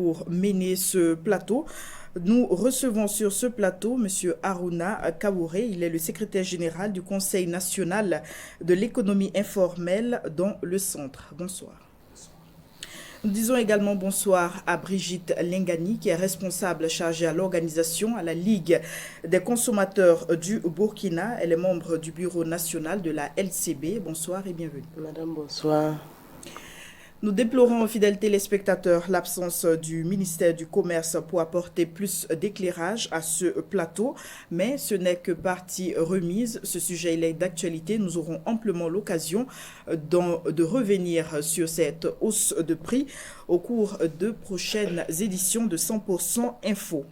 pour mener ce plateau. Nous recevons sur ce plateau M. Haruna Kawouré. Il est le secrétaire général du Conseil national de l'économie informelle dans le centre. Bonsoir. Nous disons également bonsoir à Brigitte Lengani, qui est responsable chargée à l'organisation à la Ligue des consommateurs du Burkina. Elle est membre du bureau national de la LCB. Bonsoir et bienvenue. Madame, bonsoir. Nous déplorons, fidèles téléspectateurs, l'absence du ministère du Commerce pour apporter plus d'éclairage à ce plateau, mais ce n'est que partie remise. Ce sujet il est d'actualité. Nous aurons amplement l'occasion de revenir sur cette hausse de prix au cours de prochaines éditions de 100% Info.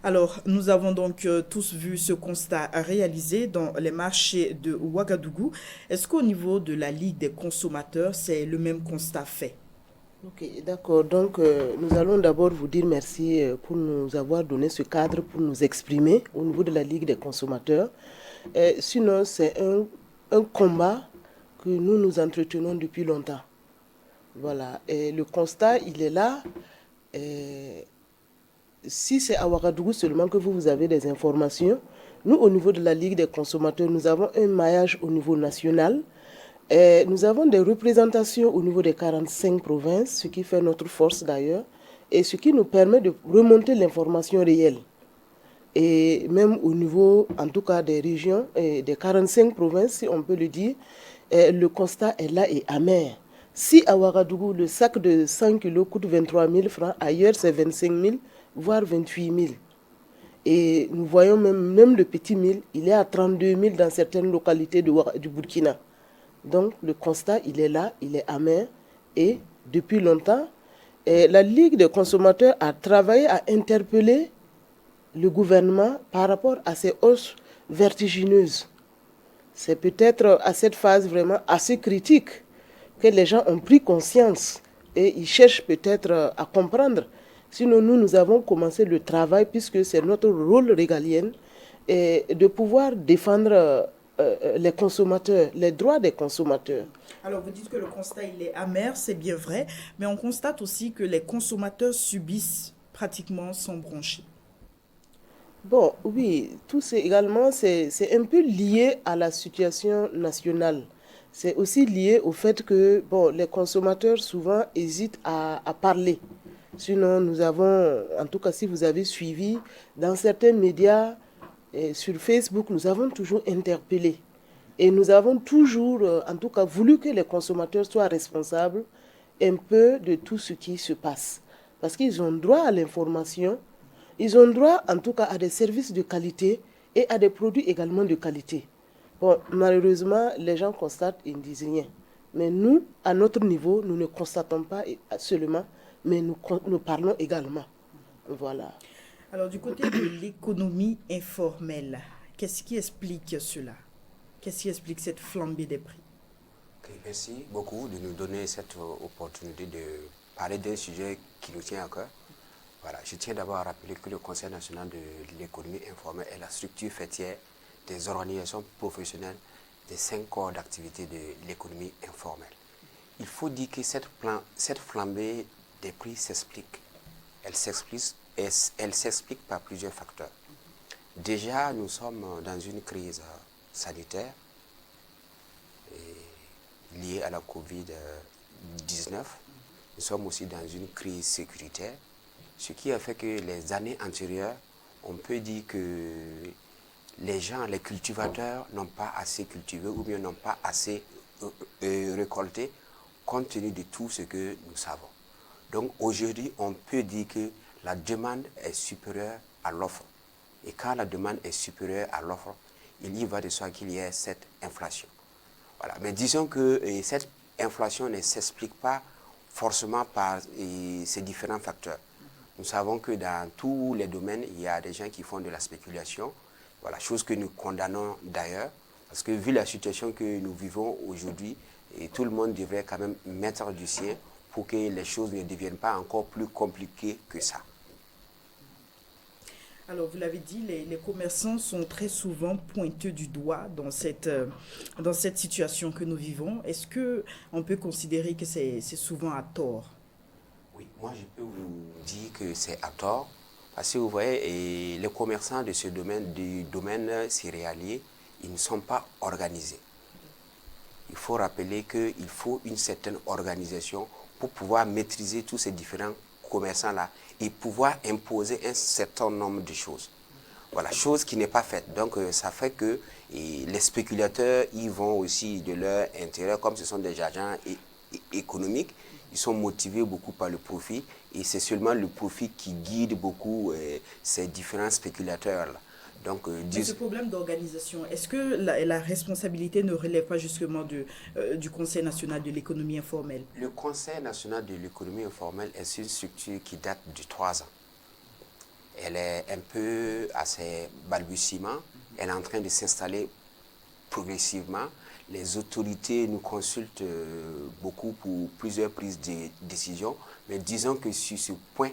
Alors, nous avons donc tous vu ce constat réalisé dans les marchés de Ouagadougou. Est-ce qu'au niveau de la Ligue des consommateurs, c'est le même constat fait? Ok, d'accord. Donc, nous allons d'abord vous dire merci pour nous avoir donné ce cadre pour nous exprimer au niveau de la Ligue des consommateurs. Sinon, c'est un combat que nous entretenons depuis longtemps. Voilà. Et le constat, il est là. Si c'est à Ouagadougou seulement que vous avez des informations, nous, au niveau de la Ligue des consommateurs, nous avons un maillage au niveau national. Et nous avons des représentations au niveau des 45 provinces, ce qui fait notre force d'ailleurs, et ce qui nous permet de remonter l'information réelle. Et même au niveau, en tout cas, des régions, et des 45 provinces, si on peut le dire, le constat est là et amer. Si à Ouagadougou, le sac de 100 kilos coûte 23 000 francs, ailleurs c'est 25 000, voire 28 000. Et nous voyons même le petit 1000, il est à 32 000 dans certaines localités du Burkina. Donc le constat, il est là, il est amer. Et depuis longtemps, la Ligue des consommateurs a travaillé à interpeller le gouvernement par rapport à ces hausses vertigineuses. C'est peut-être à cette phase vraiment assez critique que les gens ont pris conscience et ils cherchent peut-être à comprendre. Sinon, nous avons commencé le travail, puisque c'est notre rôle régalien, et de pouvoir défendre les consommateurs, les droits des consommateurs. Alors, vous dites que le constat, il est amer, c'est bien vrai, mais on constate aussi que les consommateurs subissent pratiquement sans broncher. Bon, oui, tout c'est également, c'est un peu lié à la situation nationale. C'est aussi lié au fait que bon, les consommateurs souvent hésitent à parler. Sinon, nous avons, en tout cas si vous avez suivi, dans certains médias, sur Facebook, nous avons toujours interpellé. Et nous avons toujours, en tout cas, voulu que les consommateurs soient responsables un peu de tout ce qui se passe. Parce qu'ils ont droit à l'information, ils ont droit en tout cas à des services de qualité et à des produits également de qualité. Bon, malheureusement, les gens constatent et ne disent rien. Mais nous, à notre niveau, nous ne constatons pas seulement, mais nous parlons également. Voilà. Alors, du côté de l'économie informelle, qu'est-ce qui explique cela? Qu'est-ce qui explique cette flambée des prix? Okay, merci beaucoup de nous donner cette opportunité de parler d'un sujet qui nous tient à cœur. Voilà, je tiens d'abord à rappeler que le Conseil national de l'économie informelle est la structure fêtière des organisations professionnelles des 5 corps d'activité de l'économie informelle. Il faut dire que cette flambée des prix s'explique. Elle s'explique par plusieurs facteurs. Déjà, nous sommes dans une crise sanitaire liée à la Covid-19. Nous sommes aussi dans une crise sécuritaire, ce qui a fait que les années antérieures, on peut dire que les gens, les cultivateurs n'ont pas assez cultivé ou bien n'ont pas assez récolté compte tenu de tout ce que nous savons. Donc aujourd'hui, on peut dire que la demande est supérieure à l'offre. Et quand la demande est supérieure à l'offre, il y va de soi qu'il y ait cette inflation. Voilà. Mais disons que cette inflation ne s'explique pas forcément par ces différents facteurs. Nous savons que dans tous les domaines, il y a des gens qui font de la spéculation. Voilà, chose que nous condamnons d'ailleurs, parce que vu la situation que nous vivons aujourd'hui, tout le monde devrait quand même mettre du sien pour que les choses ne deviennent pas encore plus compliquées que ça. Alors, vous l'avez dit, les commerçants sont très souvent pointés du doigt dans cette situation que nous vivons. Est-ce qu'on peut considérer que c'est souvent à tort? Oui, Moi, je peux vous dire que c'est à tort. Parce que vous voyez, et les commerçants de ce domaine, du domaine céréalier, ils ne sont pas organisés. Il faut rappeler qu'il faut une certaine organisation pour pouvoir maîtriser tous ces différents commerçants-là et pouvoir imposer un certain nombre de choses. Voilà, chose qui n'est pas faite. Donc, ça fait que les spéculateurs, ils vont aussi de leur intérêt, comme ce sont des agents économiques, ils sont motivés beaucoup par le profit et c'est seulement le profit qui guide beaucoup ces différents spéculateurs-là. Donc, Mais ce problème d'organisation, est-ce que la responsabilité ne relève pas justement du Conseil national de l'économie informelle? Le Conseil national de l'économie informelle est une structure qui date de 3 ans. Elle est un peu à ses balbutiements. Elle est en train de s'installer progressivement. Les autorités nous consultent beaucoup pour plusieurs prises de décision. Mais disons que sur ce point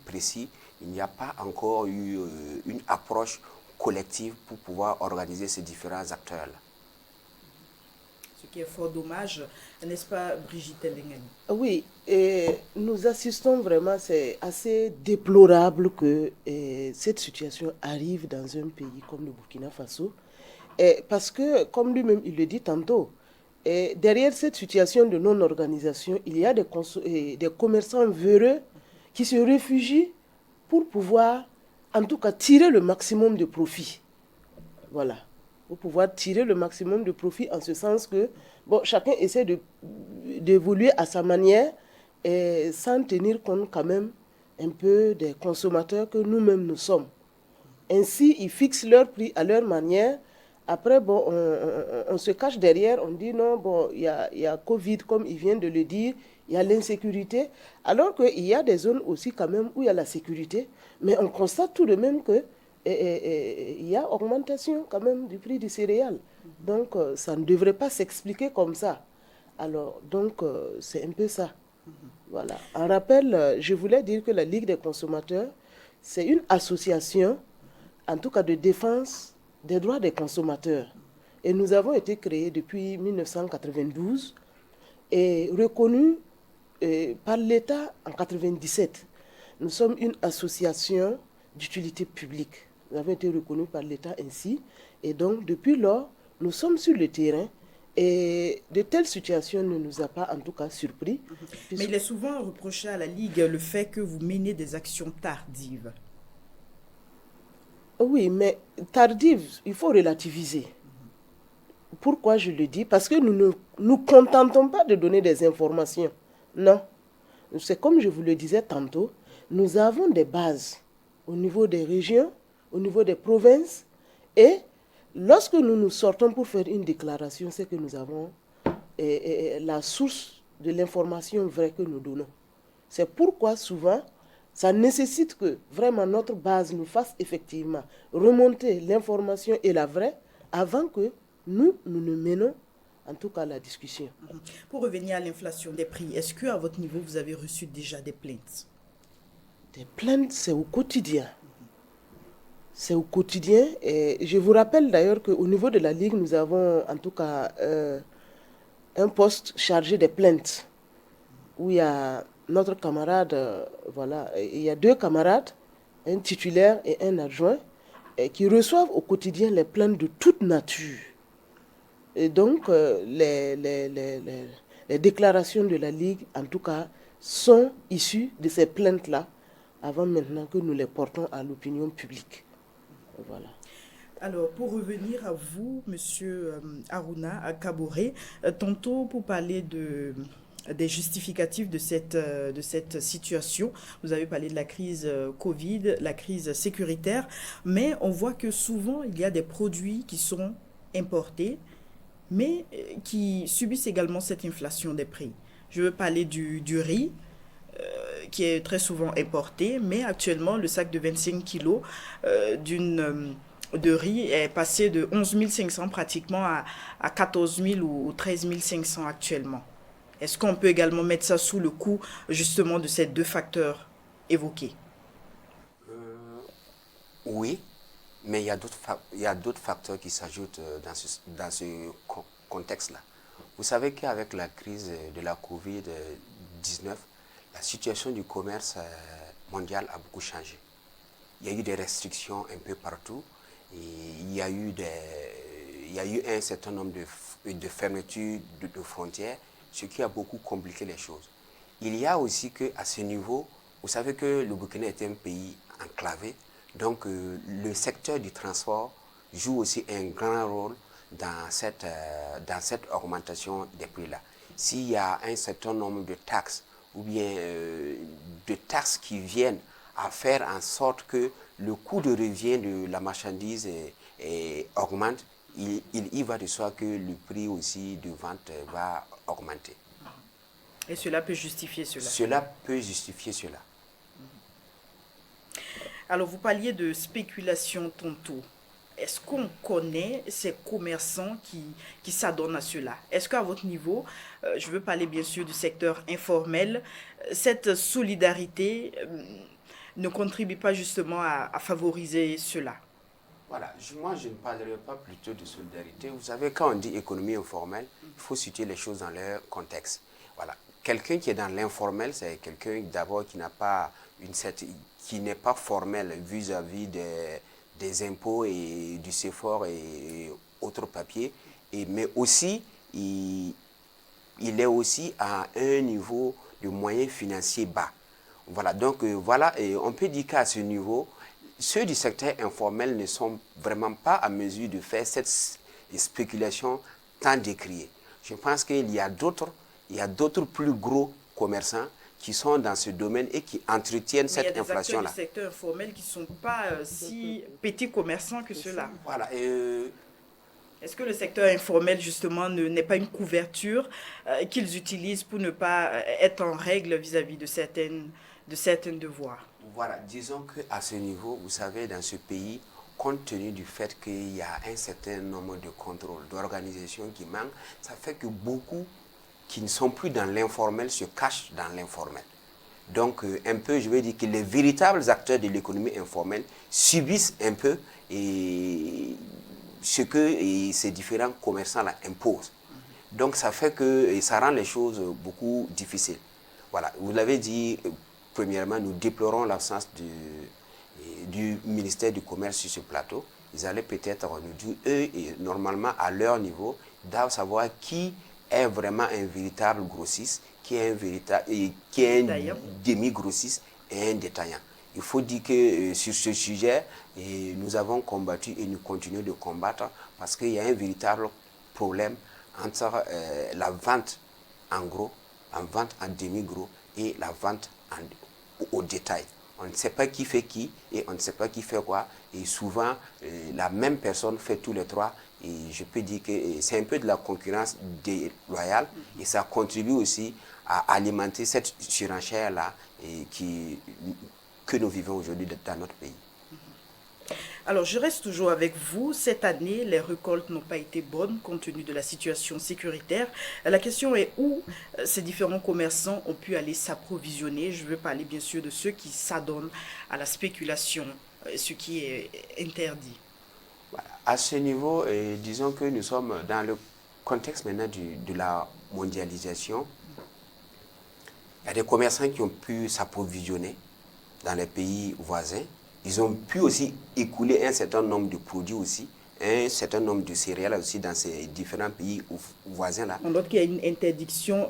précis, il n'y a pas encore eu une approche collective pour pouvoir organiser ces différents acteurs-là. Ce qui est fort dommage, n'est-ce pas, Brigitte Lengani? Oui, et nous assistons vraiment, c'est assez déplorable que cette situation arrive dans un pays comme le Burkina Faso. Parce que, comme lui-même il le dit tantôt, derrière cette situation de non-organisation, il y a des commerçants véreux qui se réfugient pour pouvoir, en tout cas, tirer le maximum de profit. Voilà. Pour pouvoir tirer le maximum de profit en ce sens que chacun essaie d'évoluer à sa manière et sans tenir compte quand même un peu des consommateurs que nous-mêmes nous sommes. Ainsi, ils fixent leur prix à leur manière. Après, on se cache derrière, on dit non, il y a Covid, comme il vient de le dire, il y a l'insécurité, alors qu'il y a des zones aussi quand même où il y a la sécurité, mais on constate tout de même que il y a augmentation quand même du prix du céréales. Donc, ça ne devrait pas s'expliquer comme ça. Alors, donc, c'est un peu ça. Voilà. En rappel, je voulais dire que la Ligue des consommateurs, c'est une association, en tout cas de défense des droits des consommateurs. Et nous avons été créés depuis 1992 et reconnus par l'État en 1997. Nous sommes une association d'utilité publique. Nous avons été reconnus par l'État ainsi. Et donc, depuis lors, nous sommes sur le terrain. Et de telles situations ne nous a pas en tout cas surpris. Mais il est souvent reproché à la Ligue le fait que vous menez des actions tardives. Oui, mais tardive, il faut relativiser. Pourquoi je le dis? Parce que nous ne nous contentons pas de donner des informations. Non. C'est comme je vous le disais tantôt, nous avons des bases au niveau des régions, au niveau des provinces. Et lorsque nous nous sortons pour faire une déclaration, c'est que nous avons la source de l'information vraie que nous donnons. C'est pourquoi souvent, ça nécessite que vraiment notre base nous fasse effectivement remonter l'information et la vraie avant que nous ne menons en tout cas la discussion. Pour revenir à l'inflation des prix, est-ce qu'à votre niveau, vous avez reçu déjà des plaintes? Des plaintes, c'est au quotidien. C'est au quotidien. Et je vous rappelle d'ailleurs qu'au niveau de la Ligue, nous avons en tout cas un poste chargé des plaintes où il y a notre camarade, voilà, il y a 2 camarades, un titulaire et un adjoint, qui reçoivent au quotidien les plaintes de toute nature. Et donc, les déclarations de la Ligue, en tout cas, sont issues de ces plaintes-là, avant maintenant que nous les portons à l'opinion publique. Voilà. Alors, pour revenir à vous, Monsieur Aruna Kaboré, tantôt pour parler des justificatifs de cette situation. Vous avez parlé de la crise Covid, la crise sécuritaire, mais on voit que souvent, il y a des produits qui sont importés, mais qui subissent également cette inflation des prix. Je veux parler du riz, qui est très souvent importé, mais actuellement, le sac de 25 kilos de riz est passé de 11 500 pratiquement à 14 000 ou 13 500 actuellement. Est-ce qu'on peut également mettre ça sous le coup justement de ces 2 facteurs évoqués? Oui, mais il y a d'autres facteurs qui s'ajoutent dans ce contexte-là. Vous savez qu'avec la crise de la Covid-19, Covid-19, la situation du commerce mondial a beaucoup changé. Il y a eu des restrictions un peu partout. Et il y a eu un certain nombre de fermetures de frontières, ce qui a beaucoup compliqué les choses. Il y a aussi qu'à ce niveau, vous savez que le Burkina est un pays enclavé, donc le secteur du transport joue aussi un grand rôle dans cette augmentation des prix-là. S'il y a un certain nombre de taxes ou bien de taxes qui viennent à faire en sorte que le coût de revient de la marchandise augmente, il y va de soi que le prix aussi de vente va augmenter. Et cela peut justifier cela. Cela peut justifier cela. Alors, vous parliez de spéculation tantôt. Est-ce qu'on connaît ces commerçants qui s'adonnent à cela? Est-ce qu'à votre niveau, je veux parler bien sûr du secteur informel, cette solidarité ne contribue pas justement à favoriser cela? Voilà, moi je ne parlerai pas plutôt de solidarité. Vous savez, quand on dit économie informelle, il faut situer les choses dans leur contexte. Voilà, quelqu'un qui est dans l'informel, c'est quelqu'un d'abord qui n'a pas qui n'est pas formel vis-à-vis des impôts et du CFOR et autres papiers, mais aussi il est aussi à un niveau de moyens financiers bas. Voilà, donc voilà, et on peut dire qu'à ce niveau, ceux du secteur informel ne sont vraiment pas à mesure de faire cette spéculation tant décriée. Je pense qu'il y a d'autres plus gros commerçants qui sont dans ce domaine et qui entretiennent cette inflation-là. Il y a des acteurs du secteur informel qui ne sont pas si petits commerçants que cela. Voilà. Est-ce que le secteur informel, justement, n'est pas une couverture qu'ils utilisent pour ne pas être en règle vis-à-vis de certains devoirs? Voilà, disons qu'à ce niveau, vous savez, dans ce pays, compte tenu du fait qu'il y a un certain nombre de contrôles, d'organisations qui manquent, ça fait que beaucoup qui ne sont plus dans l'informel se cachent dans l'informel. Donc, un peu, je veux dire que les véritables acteurs de l'économie informelle subissent un peu ce que ces différents commerçants-là imposent. Donc, ça fait que ça rend les choses beaucoup difficiles. Voilà, vous l'avez dit, premièrement, nous déplorons l'absence du ministère du Commerce sur ce plateau. Ils allaient peut-être nous dire, eux, et normalement, à leur niveau, doivent savoir qui est vraiment un véritable grossiste, qui est un demi-grossiste et un détaillant. Il faut dire que sur ce sujet, nous avons combattu et nous continuons de combattre parce qu'il y a un véritable problème entre la vente en gros, la vente en demi-gros et la vente au détail. On ne sait pas qui fait qui et on ne sait pas qui fait quoi. Et souvent, la même personne fait tous les trois. Et je peux dire que c'est un peu de la concurrence déloyale et ça contribue aussi à alimenter cette surenchère-là que nous vivons aujourd'hui dans notre pays. Alors, je reste toujours avec vous. Cette année, les récoltes n'ont pas été bonnes compte tenu de la situation sécuritaire. La question est où ces différents commerçants ont pu aller s'approvisionner. Je veux parler bien sûr de ceux qui s'adonnent à la spéculation, ce qui est interdit. Voilà. À ce niveau, disons que nous sommes dans le contexte maintenant de la mondialisation. Il y a des commerçants qui ont pu s'approvisionner dans les pays voisins. Ils ont pu aussi écouler un certain nombre de produits aussi, un certain nombre de céréales aussi dans ces différents pays voisins-là. On note qu'il y a une interdiction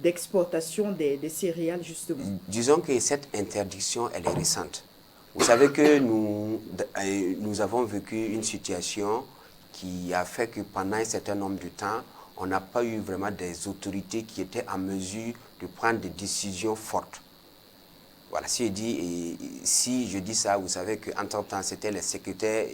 d'exportation des céréales, justement. Disons que cette interdiction, elle est récente. Vous savez que nous avons vécu une situation qui a fait que pendant un certain nombre de temps, on n'a pas eu vraiment des autorités qui étaient en mesure de prendre des décisions fortes. Voilà, si je dis ça, vous savez qu'en temps, c'était les secrétaires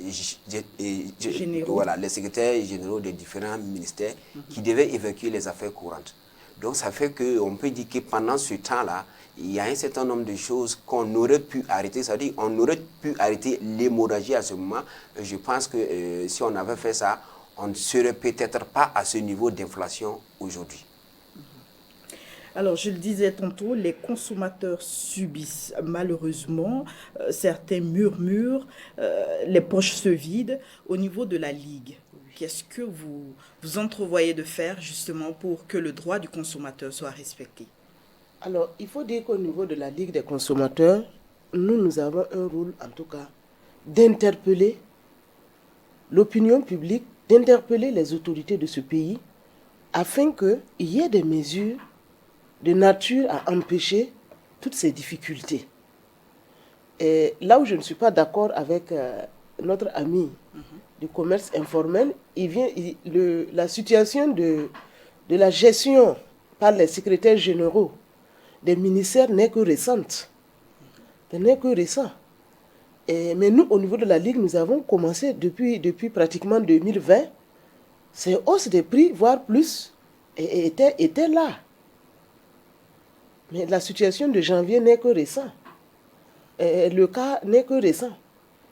généraux. Voilà, les secrétaires généraux des différents ministères qui devaient évacuer les affaires courantes. Donc, ça fait qu'on peut dire que pendant ce temps-là, il y a un certain nombre de choses qu'on aurait pu arrêter. C'est-à-dire qu'on aurait pu arrêter l'hémorragie à ce moment. Je pense que si on avait fait ça, on ne serait peut-être pas à ce niveau d'inflation aujourd'hui. Alors, je le disais tantôt, les consommateurs subissent malheureusement, certains murmurent, les poches se vident. Au niveau de la Ligue, qu'est-ce que vous entrevoyez de faire justement pour que le droit du consommateur soit respecté? Alors, il faut dire qu'au niveau de la Ligue des consommateurs, nous avons un rôle, en tout cas, d'interpeller l'opinion publique, d'interpeller les autorités de ce pays, afin qu'il y ait des mesures de nature à empêcher toutes ces difficultés. Et là où je ne suis pas d'accord avec notre ami du commerce informel, la situation de la gestion par les secrétaires généraux des ministères n'est que récente. N'est que récent. Mais nous, au niveau de la Ligue, nous avons commencé depuis pratiquement 2020. Ces hausses des prix, voire plus, étaient là. Mais la situation de janvier n'est que récent. Le cas n'est que récent.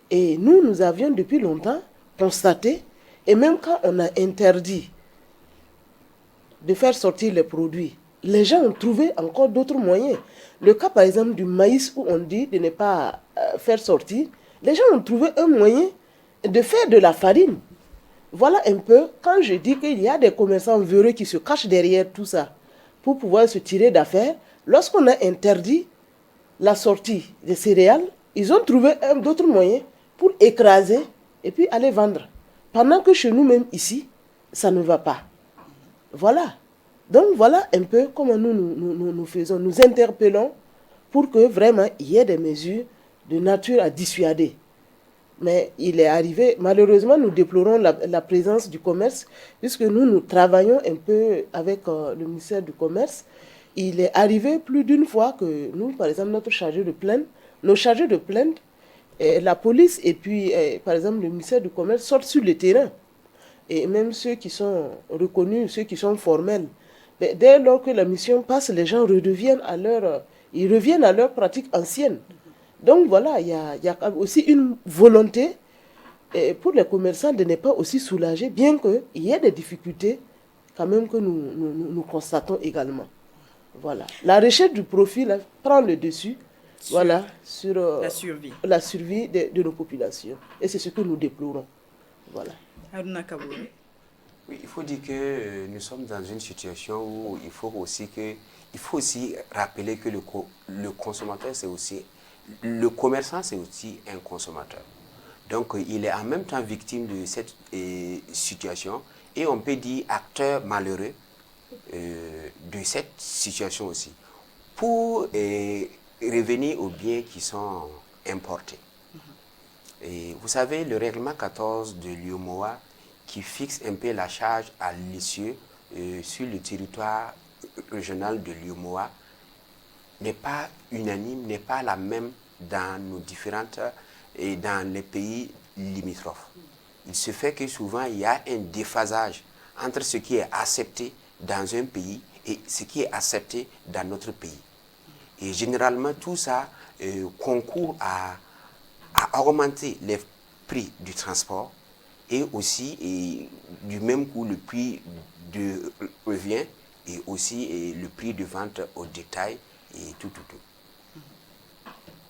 Et nous avions depuis longtemps constaté, et même quand on a interdit de faire sortir les produits, les gens ont trouvé encore d'autres moyens. Le cas par exemple du maïs où on dit de ne pas faire sortir, les gens ont trouvé un moyen de faire de la farine. Voilà un peu quand je dis qu'il y a des commerçants véreux qui se cachent derrière tout ça pour pouvoir se tirer d'affaires. Lorsqu'on a interdit la sortie des céréales, ils ont trouvé d'autres moyens pour écraser et puis aller vendre. Pendant que chez nous-mêmes ici, ça ne va pas. Voilà. Donc voilà un peu comment nous faisons. Nous interpellons pour que vraiment il y ait des mesures de nature à dissuader. Mais il est arrivé, malheureusement nous déplorons la présence du commerce, puisque nous travaillons un peu avec le ministère du Commerce. Il est arrivé plus d'une fois que nous, par exemple, nos chargés de plainte, la police et puis, par exemple, le ministère du Commerce sortent sur le terrain. Et même ceux qui sont reconnus, ceux qui sont formels, dès lors que la mission passe, les gens reviennent à leur pratique ancienne. Donc voilà, il y a aussi une volonté pour les commerçants de ne pas aussi soulager, bien qu'il y ait des difficultés quand même que nous constatons également. Voilà. La recherche du profit là, prend le dessus sur la survie de nos populations. Et c'est ce que nous déplorons. Voilà. Haruna Kabouré. Oui, il faut dire que nous sommes dans une situation où il faut aussi rappeler que le consommateur, c'est aussi... Le commerçant, c'est aussi un consommateur. Donc, il est en même temps victime de cette situation et on peut dire acteur malheureux de cette situation aussi. Pour revenir aux biens qui sont importés. Et vous savez, le règlement 14 de l'UEMOA qui fixe un peu la charge à l'essieu sur le territoire régional de l'UEMOA n'est pas unanime, n'est pas la même dans nos différentes et dans les pays limitrophes. Il se fait que souvent il y a un déphasage entre ce qui est accepté dans un pays et ce qui est accepté dans notre pays. Et généralement tout ça concourt à augmenter les prix du transport et aussi du même coup le prix de revient et aussi le prix de vente au détail et tout.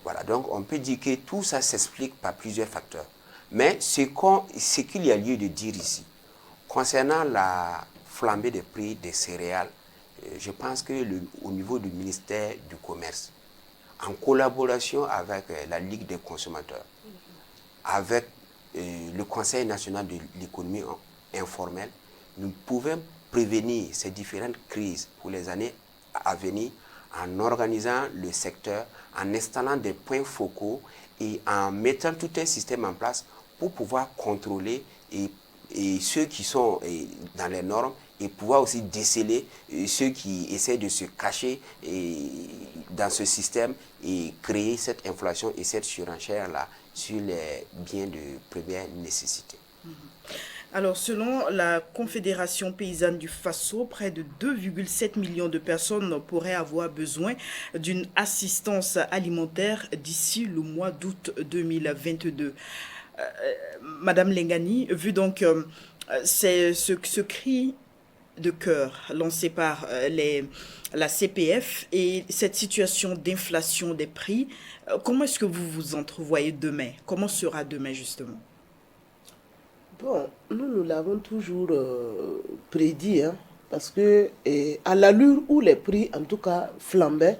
Voilà, donc on peut dire que tout ça s'explique par plusieurs facteurs. Mais ce qu'il y a lieu de dire ici, concernant la flambée des prix des céréales, je pense que au niveau du ministère du Commerce, en collaboration avec la Ligue des consommateurs, avec le Conseil national de l'économie informelle, nous pouvons prévenir ces différentes crises pour les années à venir en organisant le secteur, en installant des points focaux et en mettant tout un système en place pour pouvoir contrôler et ceux qui sont dans les normes et pouvoir aussi déceler ceux qui essaient de se cacher dans ce système et créer cette inflation et cette surenchère-là sur les biens de première nécessité. Alors, selon la Confédération paysanne du Faso, près de 2,7 millions de personnes pourraient avoir besoin d'une assistance alimentaire d'ici le mois d'août 2022. Madame Lengani, vu donc ce cri de cœur lancé par la CPF et cette situation d'inflation des prix, comment est-ce que vous vous entrevoyez demain? Comment sera demain justement? Bon, nous l'avons toujours prédit, hein. parce que à l'allure où les prix, en tout cas, flambaient,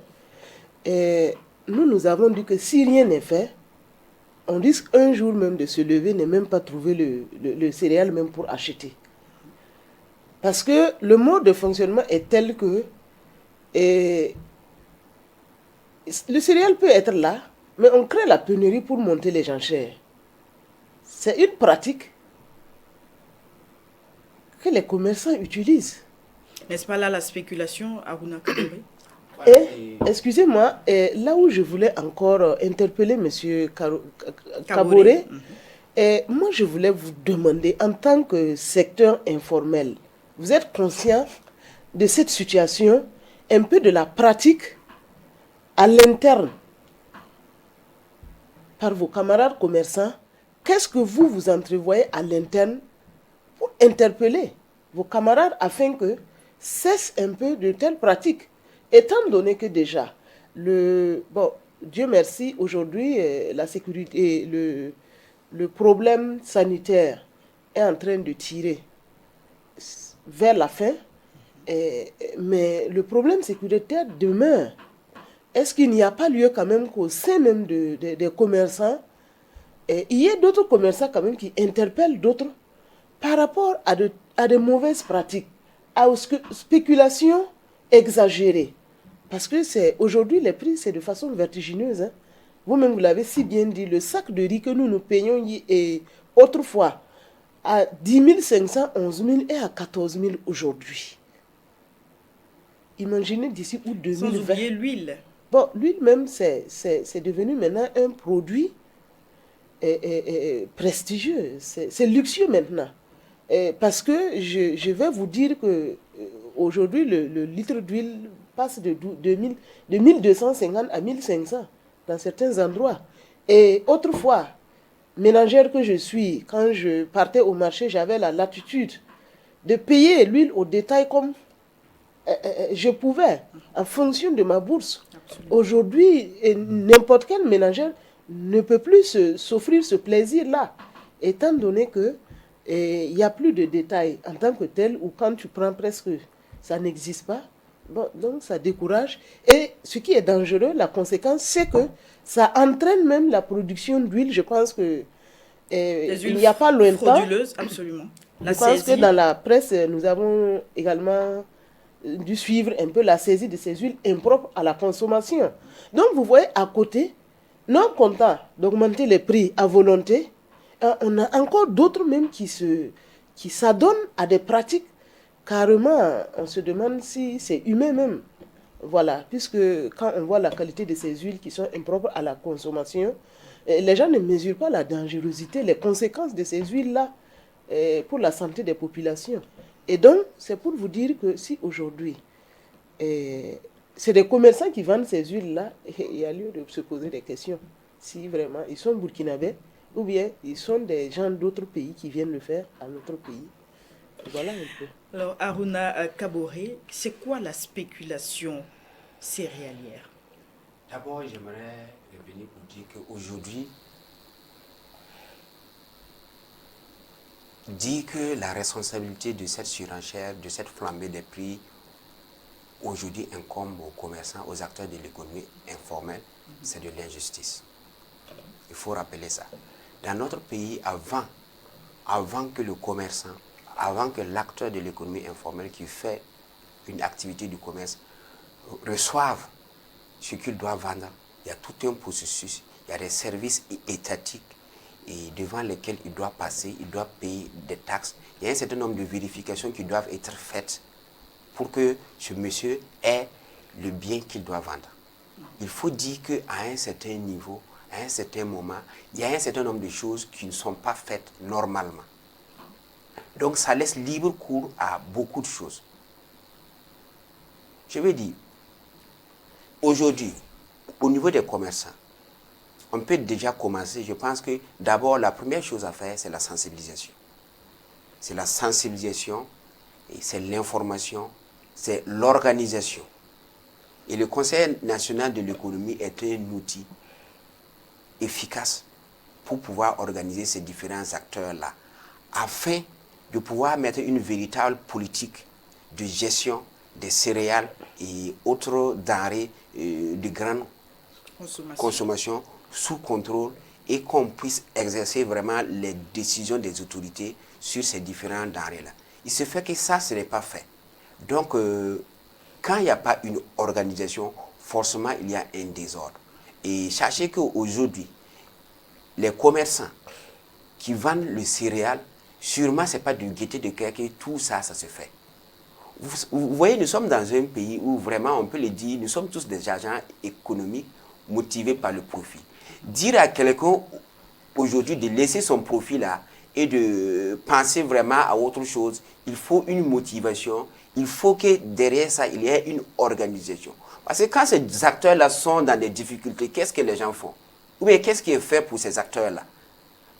nous avons dit que si rien n'est fait, on risque un jour même de se lever, ne même pas trouver le céréal même pour acheter. Parce que le mode de fonctionnement est tel que le céréal peut être là, mais on crée la pénurie pour monter les enchères. C'est une pratique que les commerçants utilisent. N'est-ce pas là la spéculation, Aruna Kaboré? Et, excusez-moi, là où je voulais encore interpeller M. Kaboré, moi je voulais vous demander, en tant que secteur informel, vous êtes conscient de cette situation, un peu de la pratique à l'interne par vos camarades commerçants? Qu'est-ce que vous entrevoyez à l'interne pour interpeller vos camarades afin que cessent un peu de telles pratiques? Étant donné que déjà, Dieu merci, aujourd'hui, la sécurité, le problème sanitaire est en train de tirer vers la fin, mais le problème sécuritaire demeure. Est-ce qu'il n'y a pas lieu quand même qu'au sein même des commerçants, il y ait d'autres commerçants quand même qui interpellent d'autres par rapport à de mauvaises pratiques, aux spéculations exagérées? Parce que aujourd'hui, les prix, c'est de façon vertigineuse. Hein. Vous-même, vous l'avez si bien dit, le sac de riz que nous payons autrefois à 10 500, 11 000 et à 14 000 aujourd'hui. Imaginez d'ici août 2020. Sans oublier l'huile. Bon, l'huile même, c'est devenu maintenant un produit prestigieux. C'est luxueux maintenant. Parce que je vais vous dire que aujourd'hui, le litre d'huile passe de 1250 à 1500 dans certains endroits. Et autrefois, ménagère que je suis, quand je partais au marché, j'avais la latitude de payer l'huile au détail comme je pouvais, en fonction de ma bourse. Aujourd'hui, n'importe quelle ménagère ne peut plus s'offrir ce plaisir-là, étant donné que il n'y a plus de détails en tant que tel, ou quand tu prends presque, ça n'existe pas. Bon, donc ça décourage. Et ce qui est dangereux, la conséquence, c'est que ça entraîne même la production d'huile. Je pense que il n'y a pas longtemps. Frauduleuse, absolument. Je pense que dans la presse, nous avons également dû suivre un peu la saisie de ces huiles impropres à la consommation. Donc vous voyez, à côté, non content d'augmenter les prix à volonté, on a encore d'autres même qui s'adonnent à des pratiques. Carrément, on se demande si c'est humain même. Voilà, puisque quand on voit la qualité de ces huiles qui sont impropres à la consommation, les gens ne mesurent pas la dangerosité, les conséquences de ces huiles-là pour la santé des populations. Et donc, c'est pour vous dire que si aujourd'hui, c'est des commerçants qui vendent ces huiles-là, il y a lieu de se poser des questions. Si vraiment ils sont burkinabés, ou bien ils sont des gens d'autres pays qui viennent le faire à notre pays. Voilà un peu. Alors, Aruna Kaboré, c'est quoi la spéculation céréalière? D'abord, j'aimerais revenir pour dire qu'aujourd'hui, dire que la responsabilité de cette surenchère, de cette flambée des prix, aujourd'hui incombe aux commerçants, aux acteurs de l'économie informelle, c'est de l'injustice. Il faut rappeler ça. Dans notre pays, avant que le commerçant, avant que l'acteur de l'économie informelle qui fait une activité du commerce reçoive ce qu'il doit vendre, il y a tout un processus, il y a des services étatiques et devant lesquels il doit passer, il doit payer des taxes. Il y a un certain nombre de vérifications qui doivent être faites pour que ce monsieur ait le bien qu'il doit vendre. Il faut dire qu'à un certain niveau, à un certain moment, il y a un certain nombre de choses qui ne sont pas faites normalement. Donc ça laisse libre cours à beaucoup de choses. Je veux dire, aujourd'hui, au niveau des commerçants, on peut déjà commencer. Je pense que d'abord, la première chose à faire, c'est la sensibilisation. C'est la sensibilisation, et c'est l'information, c'est l'organisation. Et le Conseil national de l'économie est un outil efficace pour pouvoir organiser ces différents acteurs-là, afin de pouvoir mettre une véritable politique de gestion des céréales et autres denrées de grande consommation sous contrôle et qu'on puisse exercer vraiment les décisions des autorités sur ces différents denrées-là. Il se fait que ça, ce n'est pas fait. Donc, quand il n'y a pas une organisation, forcément, il y a un désordre. Et sachez qu'aujourd'hui, les commerçants qui vendent le céréal, sûrement, ce n'est pas du gaieté de cœur que tout ça, ça se fait. Vous voyez, nous sommes dans un pays où vraiment, on peut le dire, nous sommes tous des agents économiques motivés par le profit. Dire à quelqu'un aujourd'hui de laisser son profit là et de penser vraiment à autre chose, il faut une motivation, il faut que derrière ça, il y ait une organisation. Parce que quand ces acteurs-là sont dans des difficultés, qu'est-ce que les gens font? Ou bien qu'est-ce qui est fait pour ces acteurs-là?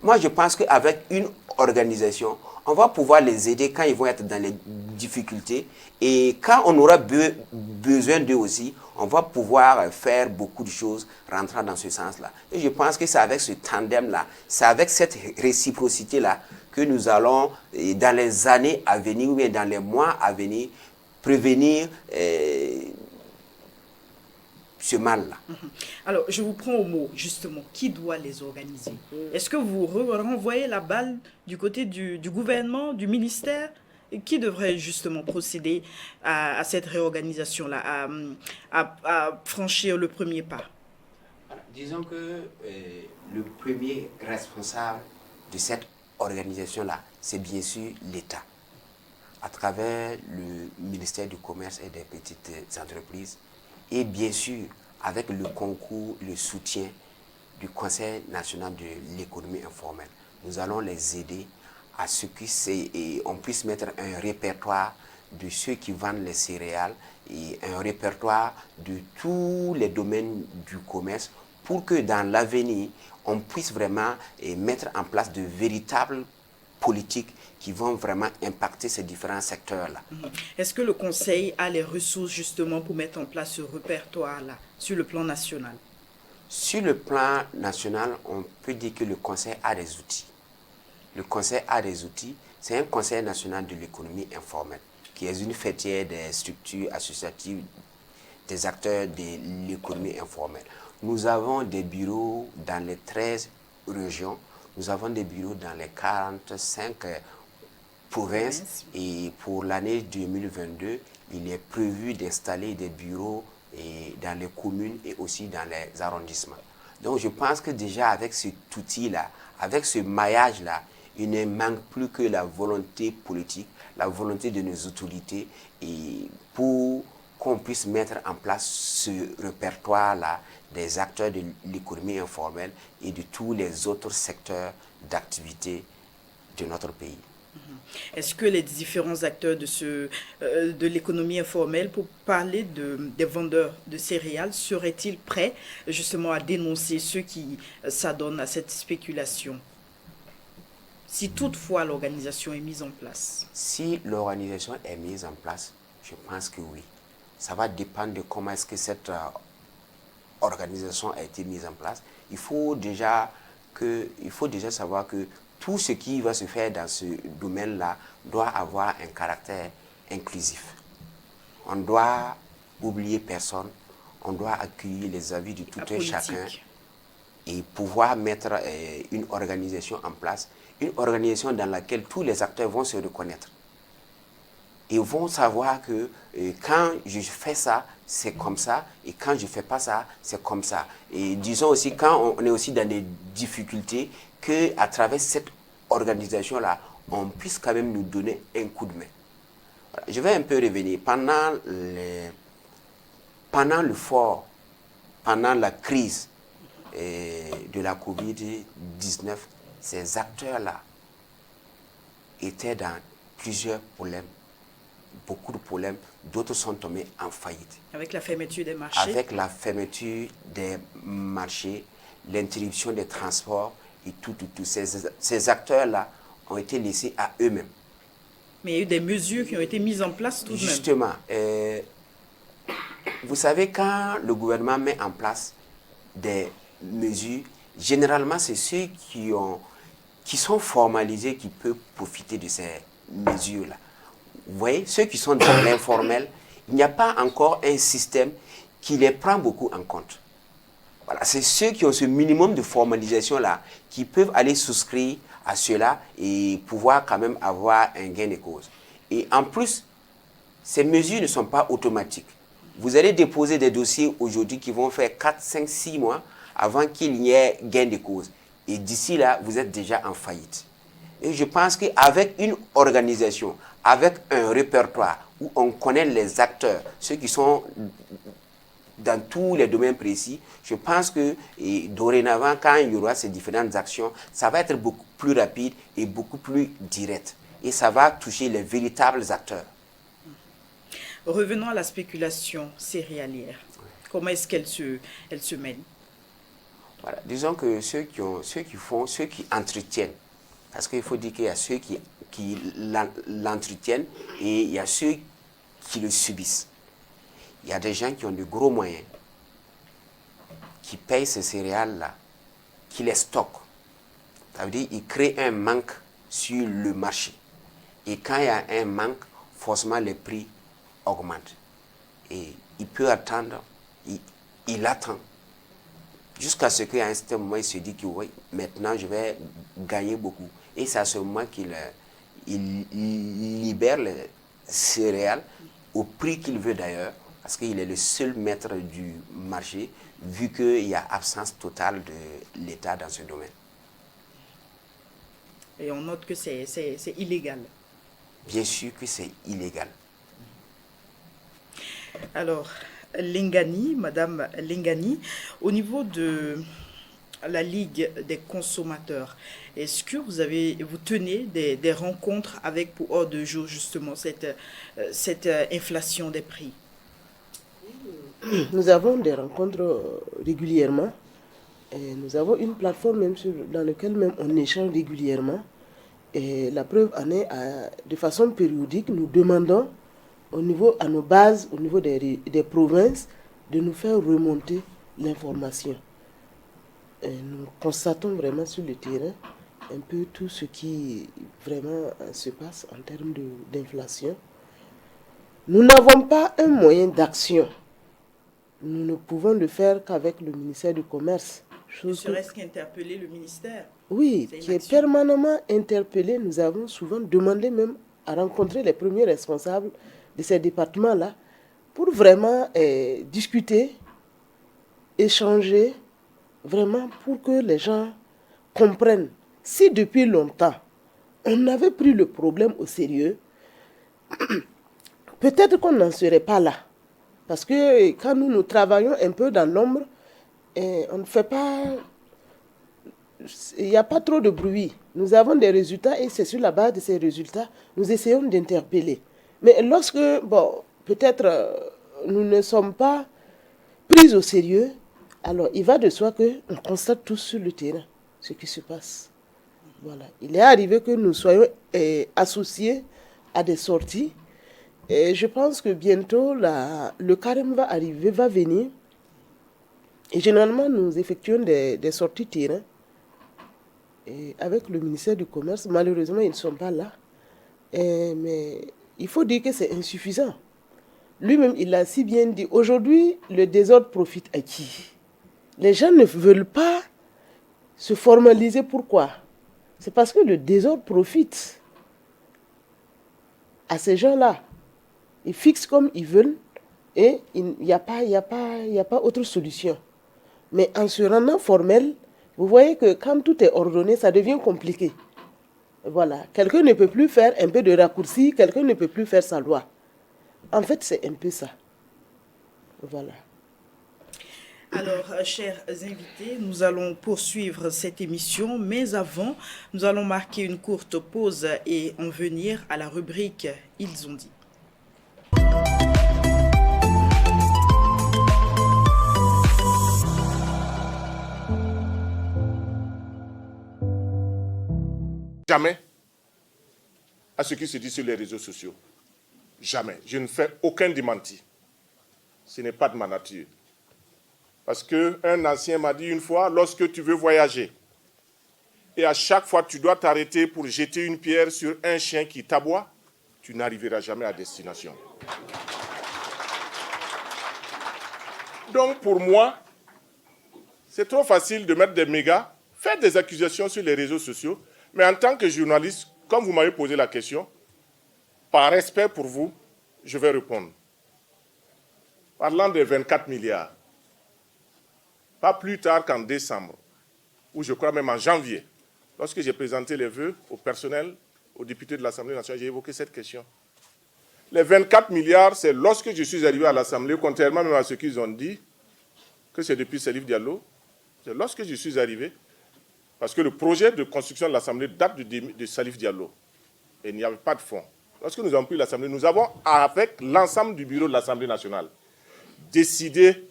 Moi, je pense qu'avec une organisation, on va pouvoir les aider quand ils vont être dans les difficultés. Et quand on aura besoin d'eux aussi, on va pouvoir faire beaucoup de choses rentrant dans ce sens-là. Et je pense que c'est avec ce tandem-là, c'est avec cette réciprocité-là que nous allons, dans les années à venir ou bien dans les mois à venir, prévenir ce mal-là. Alors, je vous prends au mot, justement. Qui doit les organiser? Est-ce que vous renvoyez la balle du côté du gouvernement, du ministère? Et qui devrait justement procéder à cette réorganisation-là, à franchir le premier pas? Disons que le premier responsable de cette organisation-là, c'est bien sûr l'État, à travers le ministère du Commerce et des petites entreprises, et bien sûr avec le concours, le soutien du Conseil national de l'économie informelle. Nous allons les aider à ce qu'on puisse mettre un répertoire de ceux qui vendent les céréales et un répertoire de tous les domaines du commerce pour que dans l'avenir, on puisse vraiment mettre en place de véritables politiques qui vont vraiment impacter ces différents secteurs-là. Est-ce que le Conseil a les ressources justement pour mettre en place ce répertoire-là sur le plan national? Sur le plan national, on peut dire que le Conseil a des outils. Le Conseil a des outils. C'est un Conseil national de l'économie informelle qui est une fêtière des structures associatives des acteurs de l'économie informelle. Nous avons des bureaux dans les 13 régions. Nous avons des bureaux dans les 45 provinces et pour l'année 2022, il est prévu d'installer des bureaux dans les communes et aussi dans les arrondissements. Donc je pense que déjà avec cet outil-là, avec ce maillage-là, il ne manque plus que la volonté politique, la volonté de nos autorités et pour qu'on puisse mettre en place ce répertoire-là des acteurs de l'économie informelle et de tous les autres secteurs d'activité de notre pays. Est-ce que les différents acteurs de l'économie informelle, pour parler des vendeurs de céréales, seraient-ils prêts justement à dénoncer ceux qui s'adonnent à cette spéculation, si toutefois l'organisation est mise en place? Si l'organisation est mise en place, je pense que oui. Ça va dépendre de comment est-ce que cette organisation a été mise en place. Il faut déjà savoir que tout ce qui va se faire dans ce domaine-là doit avoir un caractère inclusif. On doit oublier personne, on doit accueillir les avis de tout un chacun et pouvoir mettre une organisation en place, une organisation dans laquelle tous les acteurs vont se reconnaître. Ils vont savoir que quand je fais ça, c'est comme ça, et quand je ne fais pas ça, c'est comme ça. Et disons aussi, quand on est aussi dans des difficultés, qu'à travers cette organisation-là, on puisse quand même nous donner un coup de main. Voilà. Je vais un peu revenir. Pendant la crise de la COVID-19, ces acteurs-là étaient dans plusieurs problèmes, beaucoup de problèmes, d'autres sont tombés en faillite. Avec la fermeture des marchés? Avec la fermeture des marchés, l'interruption des transports et tout. Ces acteurs-là ont été laissés à eux-mêmes. Mais il y a eu des mesures qui ont été mises en place tout de même. Justement, vous savez, quand le gouvernement met en place des mesures, généralement, c'est ceux qui sont formalisés qui peuvent profiter de ces mesures-là. Vous voyez, ceux qui sont dans l'informel, il n'y a pas encore un système qui les prend beaucoup en compte. Voilà, c'est ceux qui ont ce minimum de formalisation-là qui peuvent aller souscrire à cela et pouvoir quand même avoir un gain de cause. Et en plus, ces mesures ne sont pas automatiques. Vous allez déposer des dossiers aujourd'hui qui vont faire 4, 5, 6 mois avant qu'il y ait gain de cause. Et d'ici là, vous êtes déjà en faillite. Et je pense qu'avec une organisation, avec un répertoire où on connaît les acteurs, ceux qui sont dans tous les domaines précis, je pense que dorénavant, quand il y aura ces différentes actions, ça va être beaucoup plus rapide et beaucoup plus direct. Et ça va toucher les véritables acteurs. Revenons à la spéculation céréalière. Comment est-ce qu'elle se mène? Voilà. Disons que ceux qui entretiennent, parce qu'il faut dire qu'il y a ceux qui l'entretiennent et il y a ceux qui le subissent. Il y a des gens qui ont de gros moyens, qui payent ces céréales-là, qui les stockent. Ça veut dire qu'ils créent un manque sur le marché. Et quand il y a un manque, forcément les prix augmentent. Et il peut attendre, il attend, jusqu'à ce qu'à un certain moment, il se dit que oui, maintenant je vais gagner beaucoup. Et c'est à ce moment qu'il libère les céréales au prix qu'il veut d'ailleurs, parce qu'il est le seul maître du marché, vu qu'il y a absence totale de l'État dans ce domaine. Et on note que c'est illégal. Bien sûr que c'est illégal. Alors, Lengani, Madame Lengani, au niveau de la Ligue des consommateurs, est-ce que vous tenez des rencontres avec pour ordre de jour justement cette inflation des prix? Nous avons des rencontres régulièrement. Et nous avons une plateforme même dans laquelle même on échange régulièrement. Et la preuve en est, de façon périodique, nous demandons à nos bases, au niveau des provinces, de nous faire remonter l'information. Nous constatons vraiment sur le terrain un peu tout ce qui vraiment se passe en termes d'inflation. Nous n'avons pas un moyen d'action. Nous ne pouvons le faire qu'avec le ministère du Commerce. Ne serait-ce qu'interpeller le ministère? Oui, qui est permanemment interpellé. Nous avons souvent demandé même à rencontrer les premiers responsables de ces départements-là pour vraiment discuter, échanger, vraiment pour que les gens comprennent. Si depuis longtemps, on avait pris le problème au sérieux, peut-être qu'on n'en serait pas là. Parce que quand nous travaillons un peu dans l'ombre, on ne fait pas... Il n'y a pas trop de bruit. Nous avons des résultats et c'est sur la base de ces résultats, nous essayons d'interpeller. Mais lorsque, peut-être nous ne sommes pas pris au sérieux, alors il va de soi qu'on constate tous sur le terrain ce qui se passe. Voilà. Il est arrivé que nous soyons associés à des sorties. Et je pense que bientôt, le carême va arriver, va venir. Et généralement, nous effectuons des sorties terrain. Et avec le ministère du Commerce, malheureusement, ils ne sont pas là. Mais il faut dire que c'est insuffisant. Lui-même, il a si bien dit, aujourd'hui, le désordre profite à qui? Les gens ne veulent pas se formaliser. Pourquoi? C'est parce que le désordre profite à ces gens-là. Ils fixent comme ils veulent et il n'y a pas autre solution. Mais en se rendant formel, vous voyez que quand tout est ordonné, ça devient compliqué. Voilà. Quelqu'un ne peut plus faire un peu de raccourci, quelqu'un ne peut plus faire sa loi. En fait, c'est un peu ça. Voilà. Alors, chers invités, nous allons poursuivre cette émission, mais avant, nous allons marquer une courte pause et en venir à la rubrique « Ils ont dit ». Jamais à ce qui se dit sur les réseaux sociaux. Jamais. Je ne fais aucun démenti. Ce n'est pas de ma nature. Parce qu'un ancien m'a dit une fois, lorsque tu veux voyager, et à chaque fois tu dois t'arrêter pour jeter une pierre sur un chien qui t'aboie, tu n'arriveras jamais à destination. Donc pour moi, c'est trop facile de mettre des mégas, faire des accusations sur les réseaux sociaux, mais en tant que journaliste, comme vous m'avez posé la question, par respect pour vous, je vais répondre. Parlant des 24 milliards, pas plus tard qu'en décembre, ou je crois même en janvier, lorsque j'ai présenté les vœux au personnel, aux députés de l'Assemblée nationale, j'ai évoqué cette question. Les 24 milliards, c'est lorsque je suis arrivé à l'Assemblée, contrairement même à ce qu'ils ont dit, que c'est depuis Salif Diallo, c'est lorsque je suis arrivé, parce que le projet de construction de l'Assemblée date de Salif Diallo, et il n'y avait pas de fonds. Lorsque nous avons pris l'Assemblée, nous avons, avec l'ensemble du bureau de l'Assemblée nationale, décidé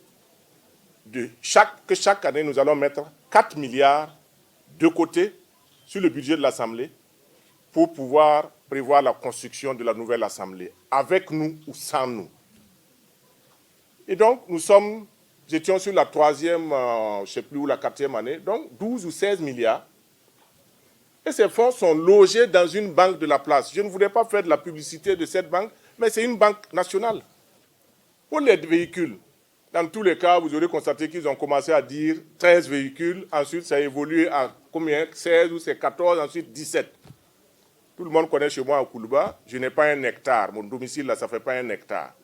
que chaque année, nous allons mettre 4 milliards de côté sur le budget de l'Assemblée pour pouvoir prévoir la construction de la nouvelle Assemblée, avec nous ou sans nous. Et donc, nous étions sur la 3e, je ne sais plus où, la 4e année, donc 12 ou 16 milliards. Et ces fonds sont logés dans une banque de la place. Je ne voudrais pas faire de la publicité de cette banque, mais c'est une banque nationale. Pour les véhicules, dans tous les cas, vous aurez constaté qu'ils ont commencé à dire 13 véhicules, ensuite ça a évolué à combien? 16 ou c'est 14, ensuite 17. Tout le monde connaît chez moi à Koulouba, je n'ai pas un hectare. Mon domicile, là, ça ne fait pas un hectare.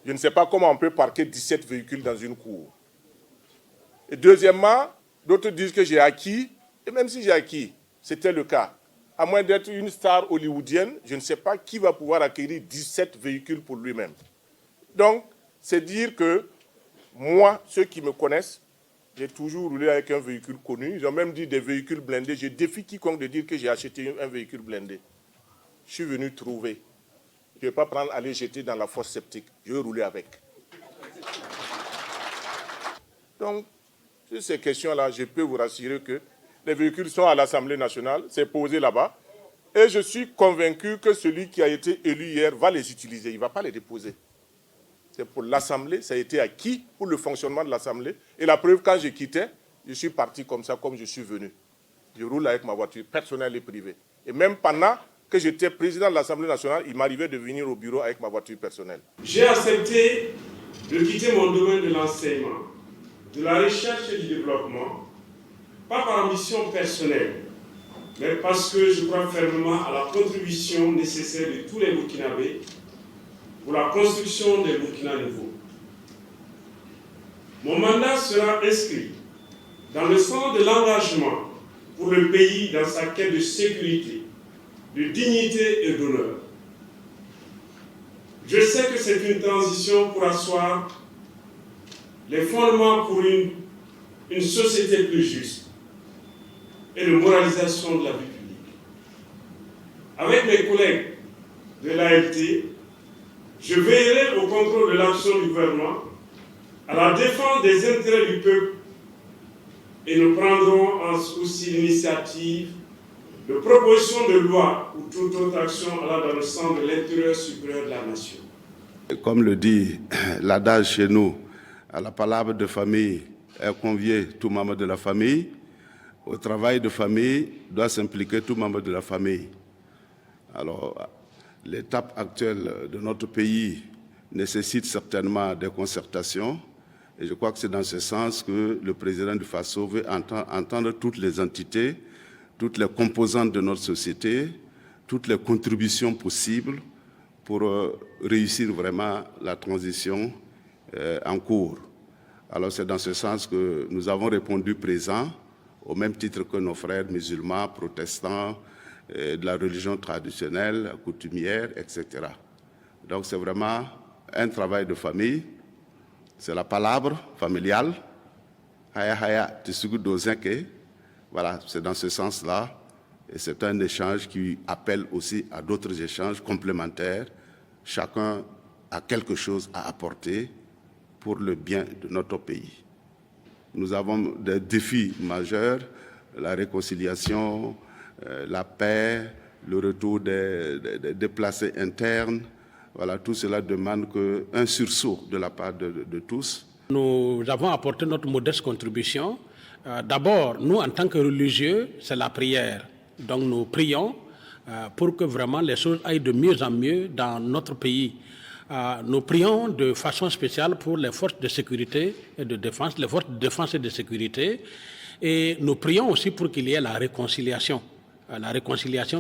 Je ne sais pas comment on peut parquer 17 véhicules dans une cour. Et deuxièmement, d'autres disent que j'ai acquis, et même si j'ai acquis, c'était le cas. À moins d'être une star hollywoodienne, je ne sais pas qui va pouvoir acquérir 17 véhicules pour lui-même. Donc, c'est dire que moi, ceux qui me connaissent, j'ai toujours roulé avec un véhicule connu. Ils ont même dit des véhicules blindés. Je défie quiconque de dire que j'ai acheté un véhicule blindé. Je suis venu trouver. Je ne vais pas prendre, aller jeter dans la fosse septique. Je vais rouler avec. Donc, sur ces questions-là, je peux vous rassurer que les véhicules sont à l'Assemblée nationale, c'est posé là-bas. Et je suis convaincu que celui qui a été élu hier va les utiliser. Il ne va pas les déposer. C'est pour l'Assemblée, ça a été acquis pour le fonctionnement de l'Assemblée. Et la preuve, quand je quittais, je suis parti comme ça, comme je suis venu. Je roule avec ma voiture personnelle et privée. Et même pendant que j'étais président de l'Assemblée nationale, il m'arrivait de venir au bureau avec ma voiture personnelle. J'ai accepté de quitter mon domaine de l'enseignement, de la recherche et du développement, pas par ambition personnelle, mais parce que je crois fermement à la contribution nécessaire de tous les Burkinabés pour la construction des Burkina nouveaux. Mon mandat sera inscrit dans le sens de l'engagement pour le pays dans sa quête de sécurité, de dignité et d'honneur. Je sais que c'est une transition pour asseoir les fondements pour une société plus juste et de moralisation de la vie publique. Avec mes collègues de l'ALT, je veillerai au contrôle de l'action du gouvernement, à la défense des intérêts du peuple et nous prendrons aussi l'initiative de propositions de loi ou toute autre action allant dans le sens de l'intérêt supérieur de la nation. Comme le dit l'adage chez nous, à la palabra de famille est convié tout membre de la famille. Au travail de famille doit s'impliquer tout membre de la famille. Alors, l'étape actuelle de notre pays nécessite certainement des concertations. Et je crois que c'est dans ce sens que le président du FASO veut entendre toutes les entités, toutes les composantes de notre société, toutes les contributions possibles pour réussir vraiment la transition en cours. Alors c'est dans ce sens que nous avons répondu présent, au même titre que nos frères musulmans, protestants, de la religion traditionnelle, coutumière, etc. Donc c'est vraiment un travail de famille, c'est la palabre familiale, haya haya tisugu dozenke. Voilà, c'est dans ce sens-là, et c'est un échange qui appelle aussi à d'autres échanges complémentaires. Chacun a quelque chose à apporter pour le bien de notre pays. Nous avons des défis majeurs, la réconciliation, la paix, le retour des déplacés internes. Voilà, tout cela demande un sursaut de la part de tous. Nous avons apporté notre modeste contribution. D'abord, nous, en tant que religieux, c'est la prière. Donc nous prions pour que vraiment les choses aillent de mieux en mieux dans notre pays. Nous prions de façon spéciale pour les forces de sécurité et de défense, les forces de défense et de sécurité, et nous prions aussi pour qu'il y ait la réconciliation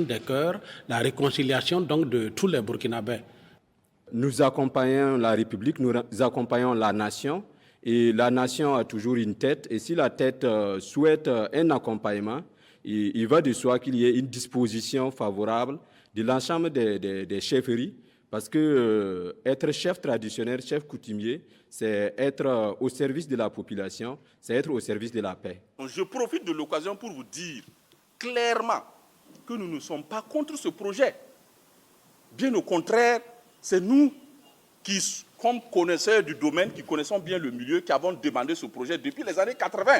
des cœurs, la réconciliation donc de tous les Burkinabés. Nous accompagnons la République, nous accompagnons la nation, et la nation a toujours une tête, et si la tête souhaite un accompagnement, il va de soi qu'il y ait une disposition favorable de l'ensemble des chefferies, parce que être chef traditionnel, chef coutumier, c'est être au service de la population, c'est être au service de la paix. Je profite de l'occasion pour vous dire clairement que nous ne sommes pas contre ce projet. Bien au contraire, c'est nous qui, comme connaisseurs du domaine, qui connaissons bien le milieu, qui avons demandé ce projet depuis les années 80.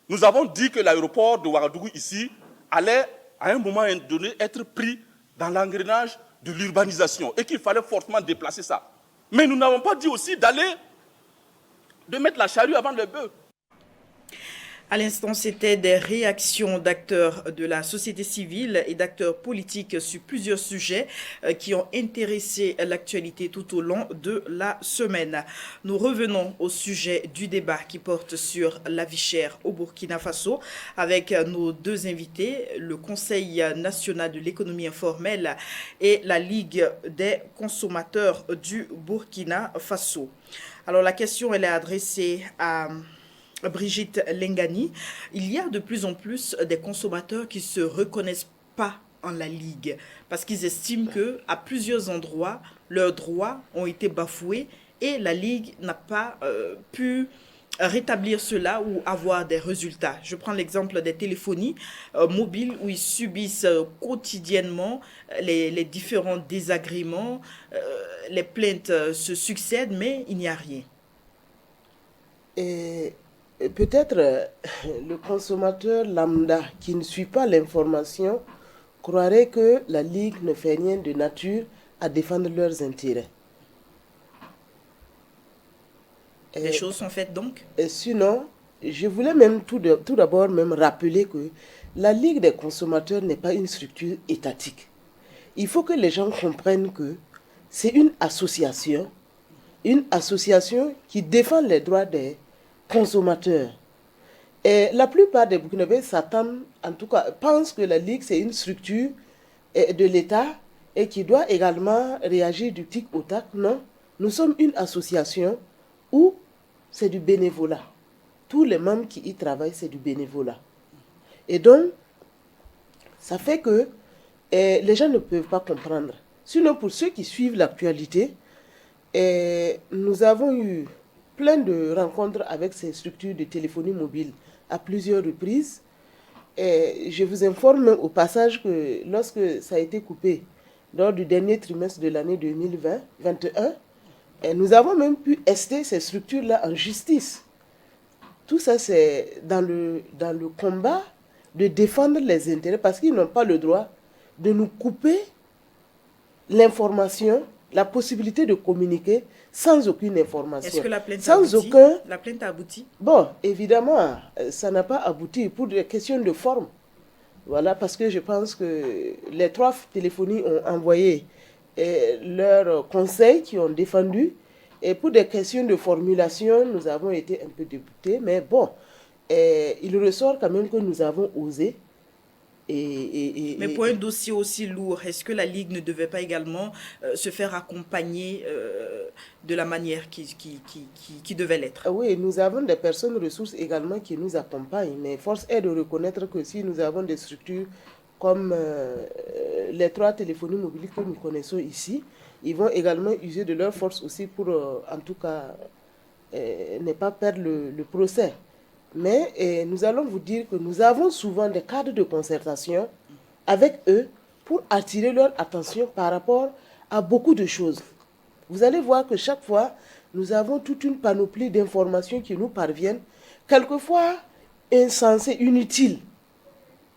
Nous avons dit que l'aéroport de Ouagadougou ici allait, à un moment donné, être pris dans l'engrenage de l'urbanisation et qu'il fallait fortement déplacer ça. Mais nous n'avons pas dit aussi de mettre la charrue avant le bœuf. À l'instant, c'était des réactions d'acteurs de la société civile et d'acteurs politiques sur plusieurs sujets qui ont intéressé l'actualité tout au long de la semaine. Nous revenons au sujet du débat qui porte sur la vie chère au Burkina Faso avec nos deux invités, le Conseil national de l'économie informelle et la Ligue des consommateurs du Burkina Faso. Alors la question, elle est adressée à Brigitte Lengani. Il y a de plus en plus des consommateurs qui ne se reconnaissent pas en la Ligue parce qu'ils estiment qu'à plusieurs endroits, leurs droits ont été bafoués et la Ligue n'a pas pu rétablir cela ou avoir des résultats. Je prends l'exemple des téléphonies mobiles où ils subissent quotidiennement les différents désagréments, les plaintes se succèdent, mais il n'y a rien. Et peut-être le consommateur lambda qui ne suit pas l'information croirait que la Ligue ne fait rien de nature à défendre leurs intérêts. Les choses sont faites donc. Et sinon, je voulais même tout d'abord même rappeler que la Ligue des consommateurs n'est pas une structure étatique. Il faut que les gens comprennent que c'est une association qui défend les droits des consommateurs. Et la plupart des Burkinabés s'attendent, en tout cas, pensent que la Ligue, c'est une structure de l'État et qui doit également réagir du tic au tac. Non, nous sommes une association où c'est du bénévolat. Tous les membres qui y travaillent, c'est du bénévolat. Et donc, ça fait que les gens ne peuvent pas comprendre. Sinon, pour ceux qui suivent l'actualité, nous avons eu plein de rencontres avec ces structures de téléphonie mobile à plusieurs reprises. Et je vous informe au passage que lorsque ça a été coupé lors du dernier trimestre de l'année 2021, nous avons même pu ester ces structures-là en justice. Tout ça, c'est dans le combat de défendre les intérêts parce qu'ils n'ont pas le droit de nous couper l'information, la possibilité de communiquer sans aucune information. Est-ce que la plainte la plainte a abouti? Bon, évidemment, ça n'a pas abouti pour des questions de forme. Voilà, parce que je pense que les 3 téléphonies ont envoyé leurs conseils qui ont défendu. Et pour des questions de formulation, nous avons été un peu débutés. Mais bon, il ressort quand même que nous avons osé. Mais pour un dossier aussi lourd, est-ce que la Ligue ne devait pas également se faire accompagner de la manière qui devait l'être? Oui, nous avons des personnes ressources également qui nous accompagnent, mais force est de reconnaître que si nous avons des structures comme les 3 téléphonies mobiles que nous connaissons ici, ils vont également user de leur force aussi pour, en tout cas, ne pas perdre le procès. Mais nous allons vous dire que nous avons souvent des cadres de concertation avec eux pour attirer leur attention par rapport à beaucoup de choses. Vous allez voir que chaque fois, nous avons toute une panoplie d'informations qui nous parviennent, quelquefois insensées, inutiles.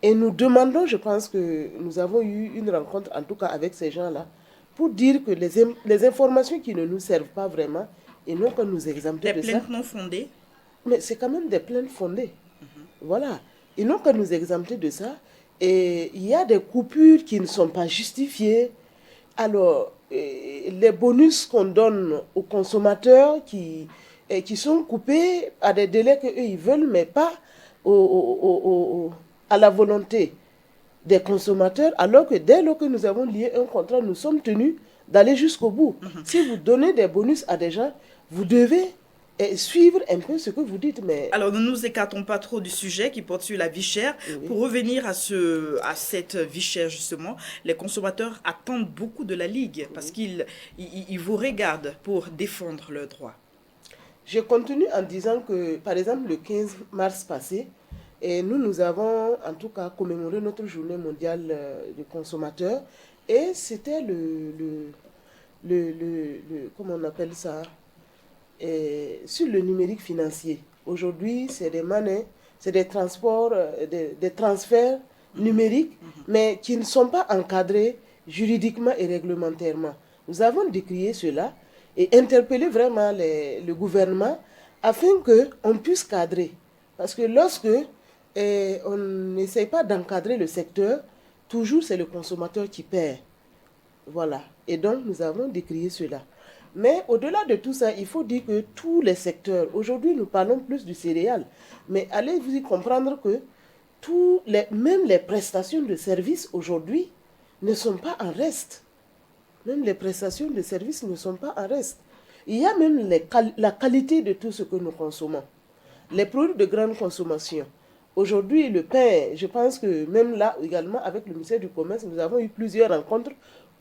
Et nous demandons, je pense que nous avons eu une rencontre, en tout cas avec ces gens-là, pour dire que les informations qui ne nous servent pas vraiment, et non que nous exempter de ça. Des plaintes non fondées? Mais c'est quand même des plaintes fondées. Voilà. Et non que nous exempter de ça. Et il y a des coupures qui ne sont pas justifiées. Alors, les bonus qu'on donne aux consommateurs qui sont coupés à des délais qu'eux ils veulent, mais pas à la volonté des consommateurs, alors que dès lors que nous avons lié un contrat, nous sommes tenus d'aller jusqu'au bout. Si vous donnez des bonus à des gens, vous devez suivre un peu ce que vous dites. Mais... Alors, ne nous écartons pas trop du sujet qui porte sur la vie chère. Oui. Pour revenir à cette vie chère, justement, les consommateurs attendent beaucoup de la Ligue parce qu'ils vous regardent pour défendre leurs droits. Je continue en disant que, par exemple, le 15 mars passé, nous avons en tout cas commémoré notre journée mondiale du consommateur et c'était comment on appelle ça, sur le numérique financier. Aujourd'hui, c'est des monnaies, c'est des transports, des transferts numériques, mais qui ne sont pas encadrés juridiquement et réglementairement. Nous avons décrié cela et interpellé vraiment le gouvernement afin qu'on puisse cadrer. Parce que lorsque on n'essaye pas d'encadrer le secteur, toujours c'est le consommateur qui perd. Voilà. Et donc, nous avons décrié cela. Mais au-delà de tout ça, il faut dire que tous les secteurs, aujourd'hui nous parlons plus du céréal, mais allez-vous y comprendre que même les prestations de services aujourd'hui ne sont pas en reste. Même les prestations de services ne sont pas en reste. Il y a même la qualité de tout ce que nous consommons. Les produits de grande consommation. Aujourd'hui, le pain, je pense que même là également, avec le ministère du Commerce, nous avons eu plusieurs rencontres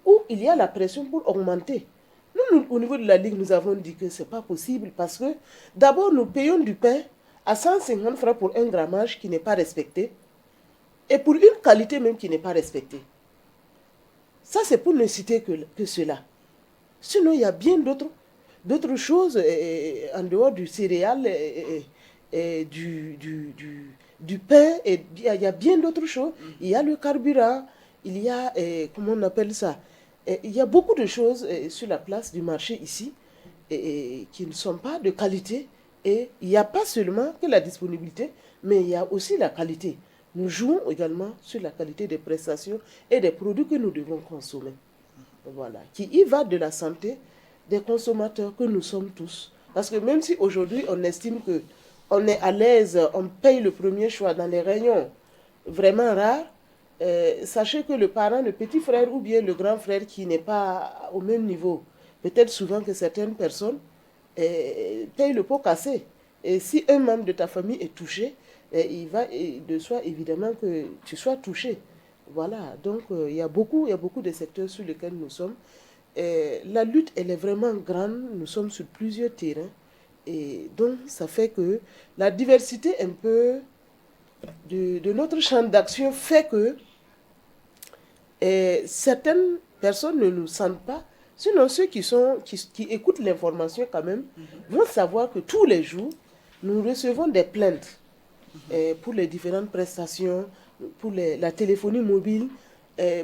où il y a la pression pour augmenter. Nous, au niveau de la Ligue, nous avons dit que ce n'est pas possible parce que d'abord, nous payons du pain à 150 francs pour un grammage qui n'est pas respecté et pour une qualité même qui n'est pas respectée. Ça, c'est pour ne citer que cela. Sinon, il y a bien d'autres choses en dehors du céréal et du pain. Et il y a bien d'autres choses. Il y a le carburant, il y a, comment on appelle ça, il y a beaucoup de choses sur la place du marché ici qui ne sont pas de qualité. Et il n'y a pas seulement que la disponibilité, mais il y a aussi la qualité. Nous jouons également sur la qualité des prestations et des produits que nous devons consommer. Voilà. Qui y va de la santé des consommateurs que nous sommes tous. Parce que même si aujourd'hui on estime qu'on est à l'aise, on paye le premier choix dans les rayons vraiment rares, sachez que le parent, le petit frère ou bien le grand frère qui n'est pas au même niveau, peut-être souvent que certaines personnes payent le pot cassé. Et si un membre de ta famille est touché, il va de soi évidemment que tu sois touché. Voilà, donc il y a beaucoup de secteurs sur lesquels nous sommes. La lutte, elle est vraiment grande, nous sommes sur plusieurs terrains. Et donc, ça fait que la diversité un peu de notre champ d'action fait que certaines personnes ne nous sentent pas. Sinon, ceux qui écoutent l'information quand même vont savoir que tous les jours, nous recevons des plaintes pour les différentes prestations, pour la téléphonie mobile,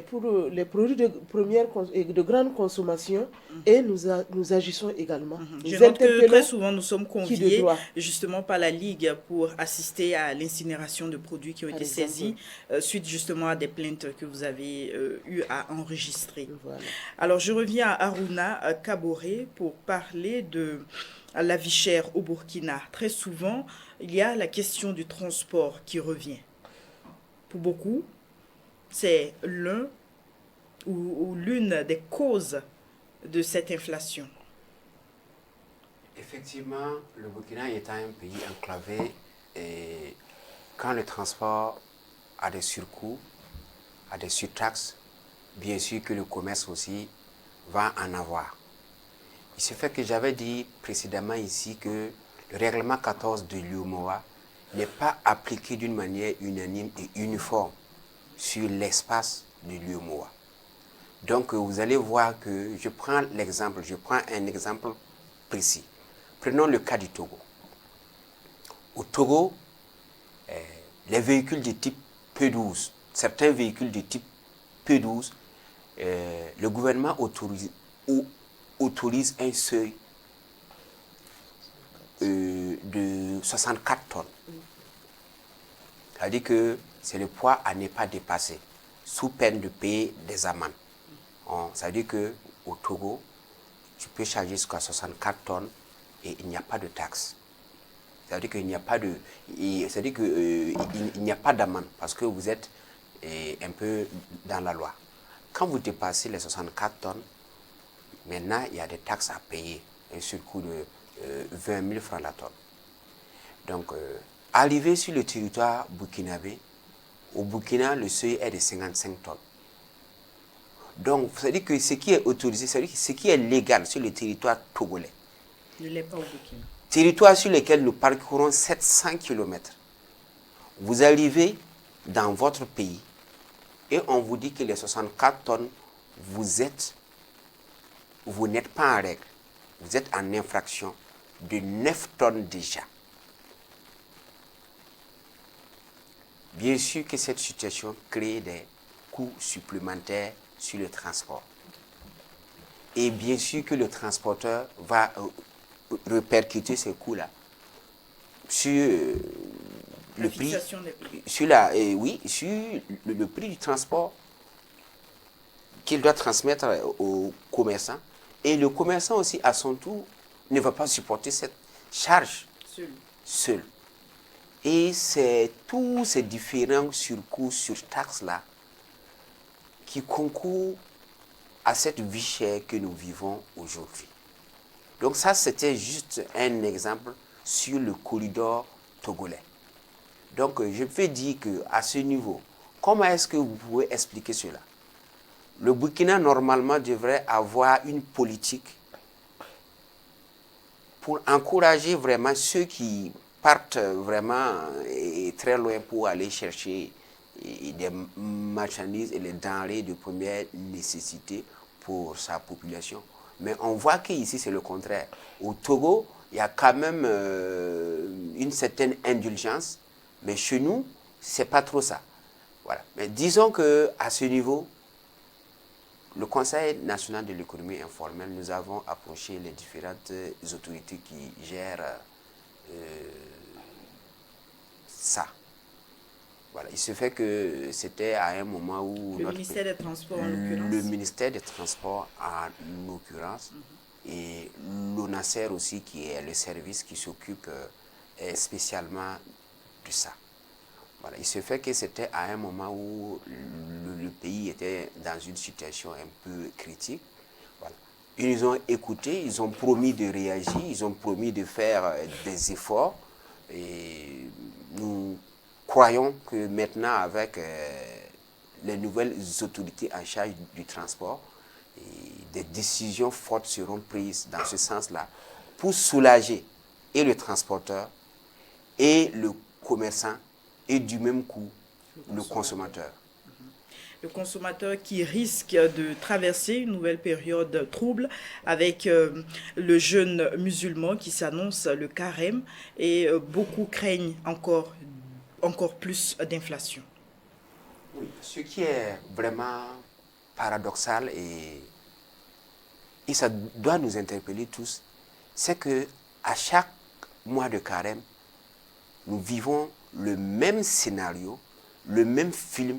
pour les produits de grande consommation et nous agissons également. Je note que très souvent nous sommes conviés justement par la Ligue pour assister à l'incinération de produits qui ont été saisis suite justement à des plaintes que vous avez eu à enregistrer. Voilà. Alors je reviens à Aruna Kaboré pour parler de la vie chère au Burkina. Très souvent, il y a la question du transport qui revient. Pour beaucoup, c'est l'un ou l'une des causes de cette inflation. Effectivement, le Burkina étant un pays enclavé, et quand le transport a des surcoûts, a des surtaxes, bien sûr que le commerce aussi va en avoir. Il se fait que j'avais dit précédemment ici que le règlement 14 de l'UEMOA n'est pas appliqué d'une manière unanime et uniforme sur l'espace de l'UEMOA. Donc vous allez voir que je prends un exemple précis. Prenons le cas du Togo. Au Togo, les véhicules de type P12, certains véhicules de type P12, le gouvernement autorise un seuil de 64 tonnes. C'est-à-dire que c'est le poids à ne pas dépasser, sous peine de payer des amendes. Ça veut dire qu'au Togo, tu peux charger jusqu'à 64 tonnes et il n'y a pas de taxe. Ça veut dire qu'il n'y a pas d'amende parce que vous êtes un peu dans la loi. Quand vous dépassez les 64 tonnes, maintenant il y a des taxes à payer, un surcoût de 20 000 francs la tonne. Donc, arrivé sur le territoire burkinabé, au Burkina, le seuil est de 55 tonnes. Donc, ça veut dire que ce qui est autorisé, ça veut dire que ce qui est légal sur le territoire togolais, ne l'est pas au Burkina. Territoire sur lequel nous parcourons 700 km. Vous arrivez dans votre pays et on vous dit que les 64 tonnes, vous n'êtes pas en règle. Vous êtes en infraction de 9 tonnes déjà. Bien sûr que cette situation crée des coûts supplémentaires sur le transport. Et bien sûr que le transporteur va répercuter ces coûts-là sur le prix, sur le prix du transport qu'il doit transmettre aux commerçants. Et le commerçant aussi, à son tour, ne va pas supporter cette charge seul. Et c'est tous ces différents surcoûts, surtaxes-là qui concourent à cette vie chère que nous vivons aujourd'hui. Donc ça, c'était juste un exemple sur le corridor togolais. Donc je peux dire qu'à ce niveau, comment est-ce que vous pouvez expliquer cela? Le Burkina, normalement, devrait avoir une politique pour encourager vraiment ceux qui partent vraiment très loin pour aller chercher des marchandises et les denrées de première nécessité pour sa population. Mais on voit qu'ici, c'est le contraire. Au Togo, il y a quand même une certaine indulgence, mais chez nous, ce n'est pas trop ça. Voilà. Mais disons qu'à ce niveau, le Conseil national de l'économie informelle, nous avons approché les différentes autorités qui gèrent ça. Voilà. Il se fait que c'était à un moment où... Le ministère des Transports, en l'occurrence. Le ministère des Transports, en l'occurrence, et l'ONASER aussi, qui est le service qui s'occupe spécialement de ça. Voilà. Il se fait que c'était à un moment où le pays était dans une situation un peu critique. Voilà. Ils nous ont écoutés, ils ont promis de réagir, ils ont promis de faire des efforts. Et nous croyons que maintenant, avec les nouvelles autorités en charge du transport, des décisions fortes seront prises dans ce sens-là pour soulager et le transporteur et le commerçant et du même coup le consommateur. Le consommateur qui risque de traverser une nouvelle période trouble avec le jeûne musulman qui s'annonce le carême et beaucoup craignent encore plus d'inflation. Oui, ce qui est vraiment paradoxal et ça doit nous interpeller tous, c'est qu'à chaque mois de carême, nous vivons le même scénario, le même film.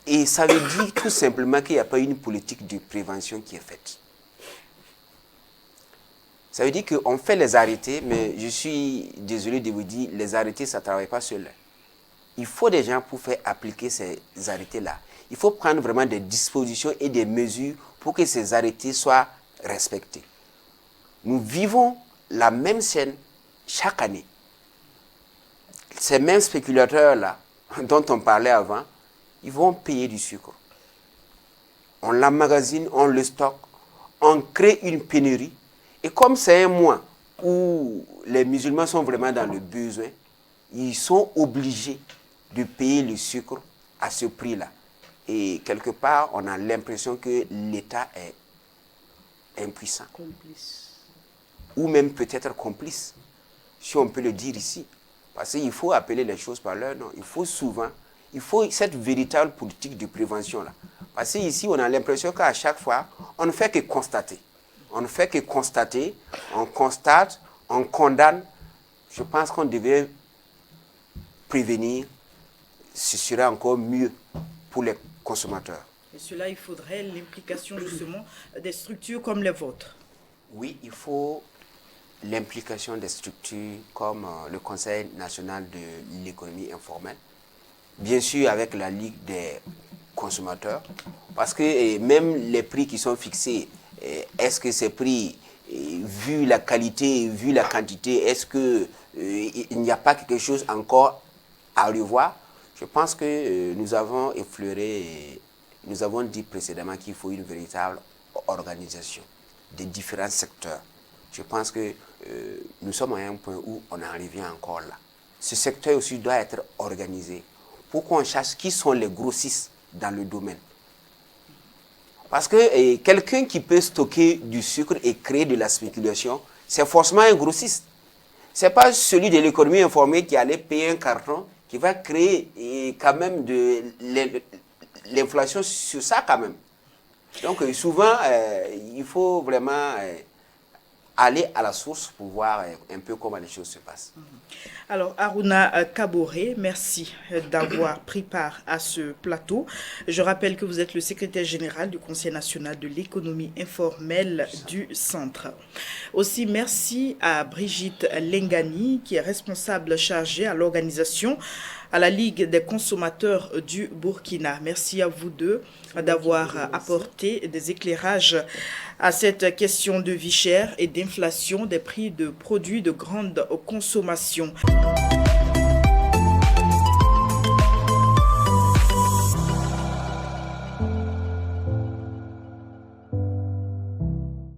Et ça veut dire tout simplement qu'il n'y a pas une politique de prévention qui est faite. Ça veut dire qu'on fait les arrêtés, mais je suis désolé de vous dire, les arrêtés, ça ne travaille pas seul. Il faut des gens pour faire appliquer ces arrêtés-là. Il faut prendre vraiment des dispositions et des mesures pour que ces arrêtés soient respectés. Nous vivons la même scène chaque année. Ces mêmes spéculateurs-là, dont on parlait avant, ils vont payer du sucre. On l'emmagasine, on le stocke, on crée une pénurie. Et comme c'est un mois où les musulmans sont vraiment dans le besoin, ils sont obligés de payer le sucre à ce prix-là. Et quelque part, on a l'impression que l'État est impuissant. Complice. Ou même peut-être complice, si on peut le dire ici. Parce qu'il faut appeler les choses par leur nom. Il faut cette véritable politique de prévention-là. Parce qu'ici, on a l'impression qu'à chaque fois, on ne fait que constater. On ne fait que constater, on constate, on condamne. Je pense qu'on devait prévenir ce serait encore mieux pour les consommateurs. Et cela, il faudrait l'implication justement des structures comme les vôtres. Oui, il faut l'implication des structures comme le Conseil national de l'économie informelle, bien sûr avec la Ligue des consommateurs, parce que même les prix qui sont fixés, est-ce que ces prix, vu la qualité, vu la quantité, est-ce qu'il n'y a pas quelque chose encore à revoir? Je pense que nous avons effleuré, nous avons dit précédemment qu'il faut une véritable organisation des différents secteurs. Je pense que nous sommes à un point où on en revient encore là. Ce secteur aussi doit être organisé pour qu'on sache qui sont les grossistes dans le domaine. Parce que quelqu'un qui peut stocker du sucre et créer de la spéculation, c'est forcément un grossiste. Ce n'est pas celui de l'économie informelle qui allait payer un carton qui va créer quand même de l'inflation sur ça quand même. Donc souvent, il faut vraiment aller à la source pour voir un peu comment les choses se passent. Alors, Aruna Kaboré, merci d'avoir pris part à ce plateau. Je rappelle que vous êtes le secrétaire général du Conseil national de l'économie informelle du Centre. Aussi, merci à Brigitte Lengani, qui est responsable chargée à l'organisation à la Ligue des consommateurs du Burkina. Merci à vous deux d'avoir apporté des éclairages à cette question de vie chère et d'inflation des prix de produits de grande consommation.